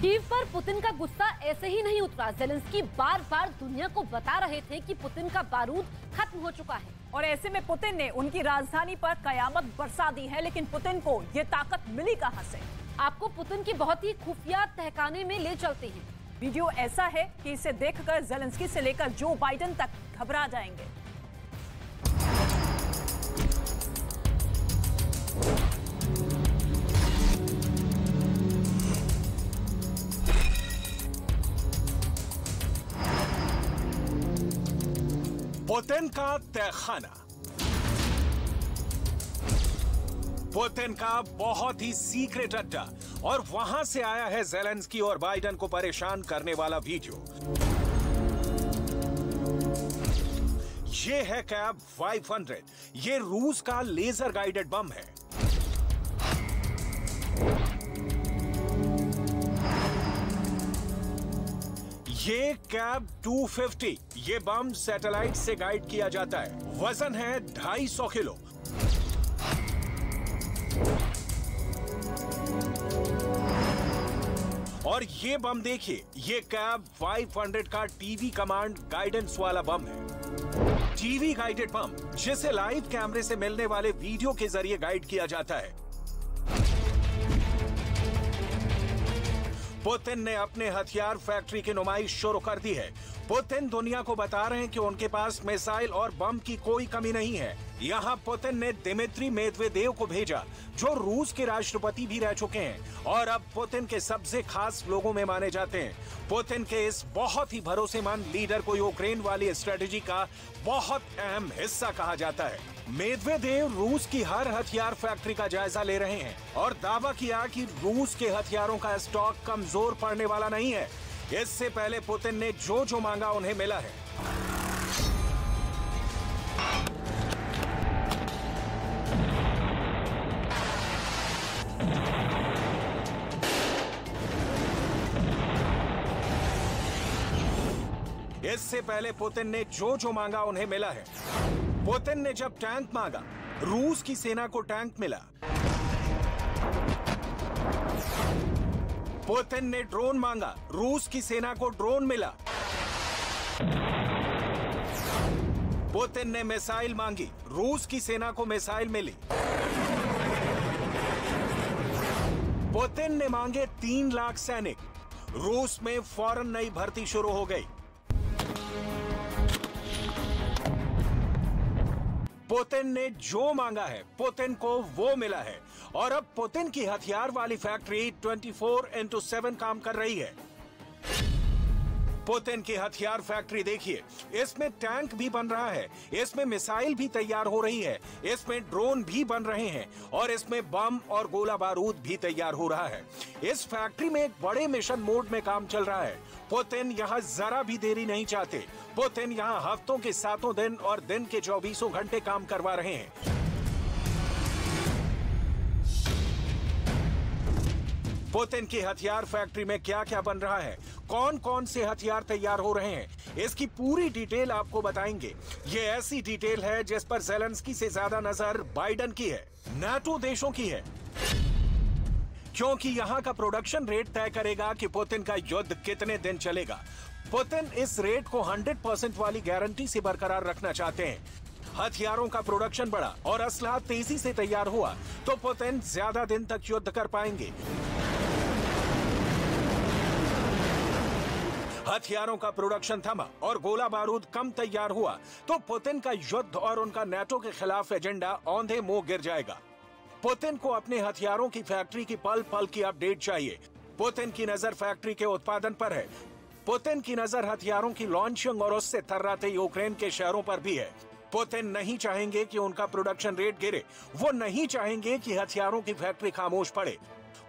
Kyiv पर Putin का गुस्सा ऐसे ही नहीं उतरा। ज़ेलेंस्की बार बार दुनिया को बता रहे थे कि पुतिन का बारूद खत्म हो चुका है और ऐसे में पुतिन ने उनकी राजधानी पर कयामत बरसा दी है। लेकिन पुतिन को ये ताकत मिली कहां से? आपको पुतिन की बहुत ही खुफिया तहखाने में ले चलते हैं। वीडियो ऐसा है कि इसे देखकर ज़ेलेंस्की से लेकर जो बाइडेन तक घबरा जाएंगे। पुतिन का तहखाना, पुतिन का बहुत ही सीक्रेट अड्डा, और वहां से आया है ज़ेलेंस्की और बाइडेन को परेशान करने वाला वीडियो। ये है कैब 500। ये रूस का लेजर गाइडेड बम है। ये कैब 250, ये बम सैटेलाइट से गाइड किया जाता है। वजन है 250 किलो। और ये बम देखिए, ये कैब 500 का टीवी कमांड गाइडेंस वाला बम है। टीवी गाइडेड बम, जिसे लाइव कैमरे से मिलने वाले वीडियो के जरिए गाइड किया जाता है। पुतिन ने अपने हथियार फैक्ट्री की नुमाइश शुरू कर दी है। पुतिन दुनिया को बता रहे हैं कि उनके पास मिसाइल और बम की कोई कमी नहीं है। यहाँ पुतिन ने दिमित्री मेदवेदेव को भेजा, जो रूस के राष्ट्रपति भी रह चुके हैं और अब पुतिन के सबसे खास लोगों में माने जाते हैं। पुतिन के इस बहुत ही भरोसेमंद लीडर को यूक्रेन वाली स्ट्रेटेजी का बहुत अहम हिस्सा कहा जाता है। मेदवेदेव रूस की हर हथियार फैक्ट्री का जायजा ले रहे हैं और दावा किया कि रूस के हथियारों का स्टॉक कमजोर पड़ने वाला नहीं है। इससे पहले पुतिन ने जो जो मांगा उन्हें मिला है। इससे पहले पुतिन ने जो जो मांगा उन्हें मिला है। पुतिन ने जब टैंक मांगा, रूस की सेना को टैंक मिला। पुतिन ने ड्रोन मांगा, रूस की सेना को ड्रोन मिला। पुतिन ने मिसाइल मांगी, रूस की सेना को मिसाइल मिली। पुतिन ने मांगे 3 लाख सैनिक, रूस में फौरन नई भर्ती शुरू हो गई। पुतिन ने जो मांगा है, पुतिन को वो मिला है। और अब पुतिन की हथियार वाली फैक्ट्री 24/7 काम कर रही है। पुतिन की हथियार फैक्ट्री देखिए, इसमें टैंक भी बन रहा है, इसमें मिसाइल भी तैयार हो रही है, इसमें ड्रोन भी बन रहे हैं और इसमें बम और गोला बारूद भी तैयार हो रहा है। इस फैक्ट्री में एक बड़े मिशन मोड में काम चल रहा है। पुतिन यहाँ जरा भी देरी नहीं चाहते। पुतिन यहाँ हफ्तों के 7 दिन और दिन के 24 घंटे काम करवा रहे हैं। पुतिन की हथियार फैक्ट्री में क्या क्या बन रहा है, कौन कौन से हथियार तैयार हो रहे हैं, इसकी पूरी डिटेल आपको बताएंगे। ये ऐसी डिटेल है जिस पर ज़ेलेंस्की से ज्यादा नजर बाइडेन की है, नाटो देशों की है, क्योंकि यहाँ का प्रोडक्शन रेट तय करेगा कि पुतिन का युद्ध कितने दिन चलेगा। पुतिन इस रेट को 100% वाली गारंटी से बरकरार रखना चाहते हैं। हथियारों का प्रोडक्शन बढ़ा और असलहा तेजी से तैयार हुआ तो पुतिन ज्यादा दिन तक युद्ध कर पाएंगे। हथियारों का प्रोडक्शन थमा और गोला बारूद कम तैयार हुआ तो पुतिन का युद्ध और उनका नाटो के खिलाफ एजेंडा औंधे मुंह गिर जाएगा। पुतिन को अपने हथियारों की फैक्ट्री की पल पल की अपडेट चाहिए। पुतिन की नजर फैक्ट्री के उत्पादन पर है। पुतिन की नजर हथियारों की लॉन्चिंग और उससे थर्राते यूक्रेन के शहरों पर भी है। पुतिन नहीं चाहेंगे कि उनका प्रोडक्शन रेट गिरे। वो नहीं चाहेंगे कि हथियारों की फैक्ट्री खामोश पड़े।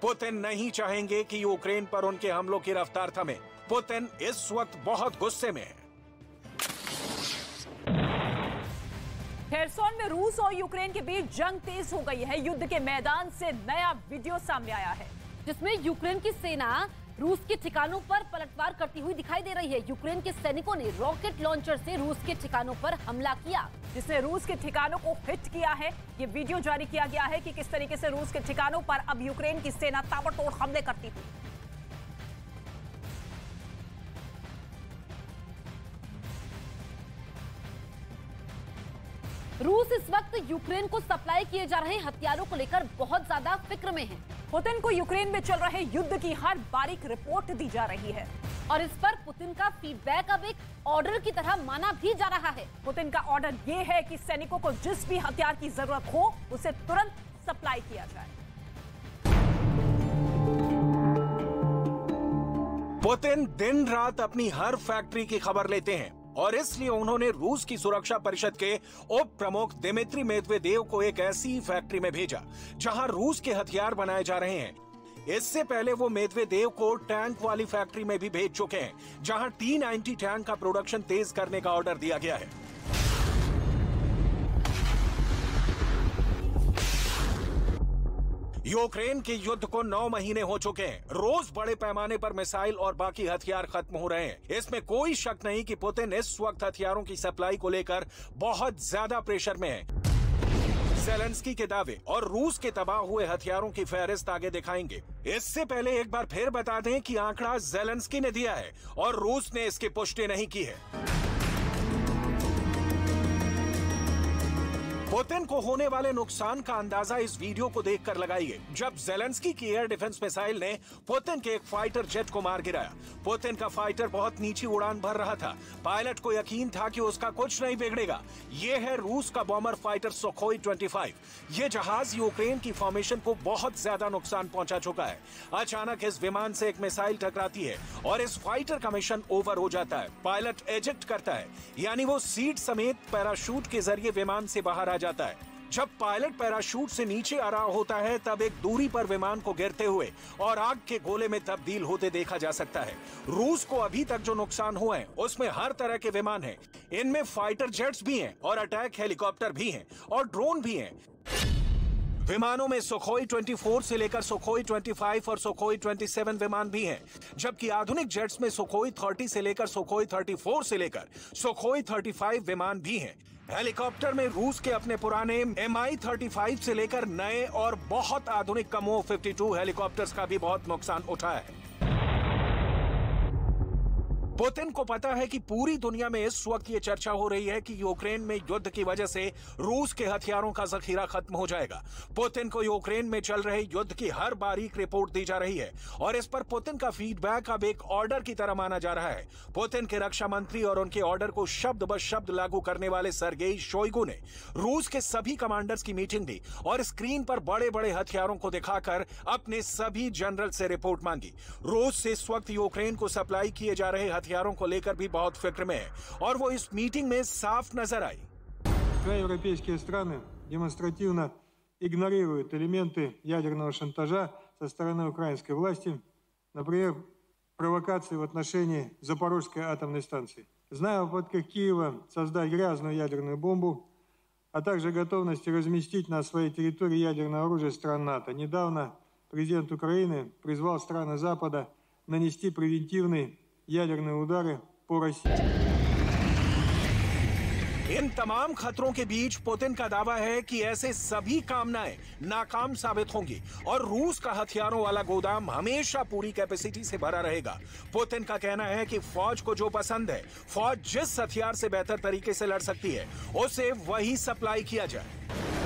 पुतिन नहीं चाहेंगे कि यूक्रेन पर उनके हमलों की रफ्तार थमे। पुतिन इस वक्त बहुत गुस्से में है। खेरसोन में रूस और यूक्रेन के बीच जंग तेज हो गई है। युद्ध के मैदान से नया वीडियो सामने आया है, जिसमें यूक्रेन की सेना रूस के ठिकानों पर पलटवार करती हुई दिखाई दे रही है। यूक्रेन के सैनिकों ने रॉकेट लॉन्चर से रूस के ठिकानों पर हमला किया, जिसने रूस के ठिकानों को हिट किया है। ये वीडियो जारी किया गया है कि किस तरीके से रूस के ठिकानों पर अब यूक्रेन की सेना ताबड़तोड़ हमले करती थी। रूस इस वक्त यूक्रेन को सप्लाई किए जा रहे हथियारों को लेकर बहुत ज्यादा फिक्र में है। पुतिन को यूक्रेन में चल रहे युद्ध की हर बारीक रिपोर्ट दी जा रही है और इस पर पुतिन का फीडबैक अब एक ऑर्डर की तरह माना भी जा रहा है। पुतिन का ऑर्डर ये है कि सैनिकों को जिस भी हथियार की जरूरत हो उसे तुरंत सप्लाई किया जाए। पुतिन दिन रात अपनी हर फैक्ट्री की खबर लेते हैं और इसलिए उन्होंने रूस की सुरक्षा परिषद के उप प्रमुख दिमित्री मेदवेदेव को एक ऐसी फैक्ट्री में भेजा जहां रूस के हथियार बनाए जा रहे हैं। इससे पहले वो मेदवेदेव को टैंक वाली फैक्ट्री में भी भेज चुके हैं जहां T-90 टैंक का प्रोडक्शन तेज करने का ऑर्डर दिया गया है। यूक्रेन के युद्ध को 9 महीने हो चुके हैं। रोज बड़े पैमाने पर मिसाइल और बाकी हथियार खत्म हो रहे हैं। इसमें कोई शक नहीं कि पुतिन इस वक्त हथियारों की सप्लाई को लेकर बहुत ज्यादा प्रेशर में है। ज़ेलेंस्की के दावे और रूस के तबाह हुए हथियारों की फहरिस्त आगे दिखाएंगे। इससे पहले एक बार फिर बता दें कि आंकड़ा ज़ेलेंस्की ने दिया है और रूस ने इसकी पुष्टि नहीं की है। पुतिन को होने वाले नुकसान का अंदाजा इस वीडियो को देखकर लगाइए जब ज़ेलेंस्की की एयर डिफेंस मिसाइल ने पुतिन के एक फाइटर जेट को मार गिराया। पुतिन का फाइटर बहुत नीची उड़ान भर रहा था। पायलट को यकीन था कि उसका कुछ नहीं बिगड़ेगा। ये है रूस का बॉम्बर फाइटर सुखोई 25। ये जहाज यूक्रेन की फॉर्मेशन को बहुत ज्यादा नुकसान पहुंचा चुका है। अचानक इस विमान से एक मिसाइल टकराती है और इस फाइटर का मिशन ओवर हो जाता है। पायलट एजेक्ट करता है, यानी वो सीट समेत पैराशूट के जरिए विमान से बाहर जाता है। जब पायलट पैराशूट से नीचे आ रहा होता है तब एक दूरी पर विमान को गिरते हुए और आग के गोले में तब्दील होते देखा जा सकता है। रूस को अभी तक जो नुकसान हुए हैं उसमें हर तरह के विमान हैं। इनमें फाइटर जेट्स भी हैं और अटैक हेलीकॉप्टर भी हैं और ड्रोन भी हैं। विमानों में सुखोई 24 से लेकर सुखोई 25 और सुखोई 27 विमान भी हैं, जबकि आधुनिक जेट्स में सुखोई 30 से लेकर सुखोई 34 से लेकर सुखोई 35 विमान भी हैं। हेलीकॉप्टर में रूस के अपने पुराने Mi-35 से लेकर नए और बहुत आधुनिक कमो 52 हेलीकॉप्टर्स का भी बहुत नुकसान उठा है। पुतिन को पता है कि पूरी दुनिया में इस वक्त ये चर्चा हो रही है कि यूक्रेन में युद्ध की वजह से रूस के हथियारों का जखीरा खत्म हो जाएगा। पुतिन को यूक्रेन में चल रहे युद्ध की हर बारीक रिपोर्ट दी जा रही है और इस पर पुतिन का फीडबैक अब एक ऑर्डर की तरह माना जा रहा है। पुतिन के रक्षा मंत्री और उनके ऑर्डर को शब्द ब शब्द लागू करने वाले सर्गेई शोइगु ने रूस के सभी कमांडर्स की मीटिंग ली और स्क्रीन पर बड़े बड़े हथियारों को दिखाकर अपने सभी जनरल से रिपोर्ट मांगी। रूस से इस वक्त यूक्रेन को सप्लाई किए जा रहे हथियारों को लेकर भी बहुत फिक्र में है और वो इस मीटिंग में साफ नजर आई। Европейские страны демонстративно игнорируют элементы ядерного шантажа со стороны украинской власти, например, провокации в отношении Запорожской атомной станции. Зная о попытках Киева создать грязную ядерную бомбу, а также готовности разместить на своей территории ядерное оружие стран НАТО, недавно президент Украины призвал страны Запада нанести превентивные ядерные удары по России. इन तमाम खतरों के बीच पुतिन का दावा है कि ऐसे सभी कामनाएं नाकाम साबित होंगी और रूस का हथियारों वाला गोदाम हमेशा पूरी कैपेसिटी से भरा रहेगा। पुतिन का कहना है कि फौज को जो पसंद है, फौज जिस हथियार से बेहतर तरीके से लड़ सकती है, उसे वही सप्लाई किया जाए।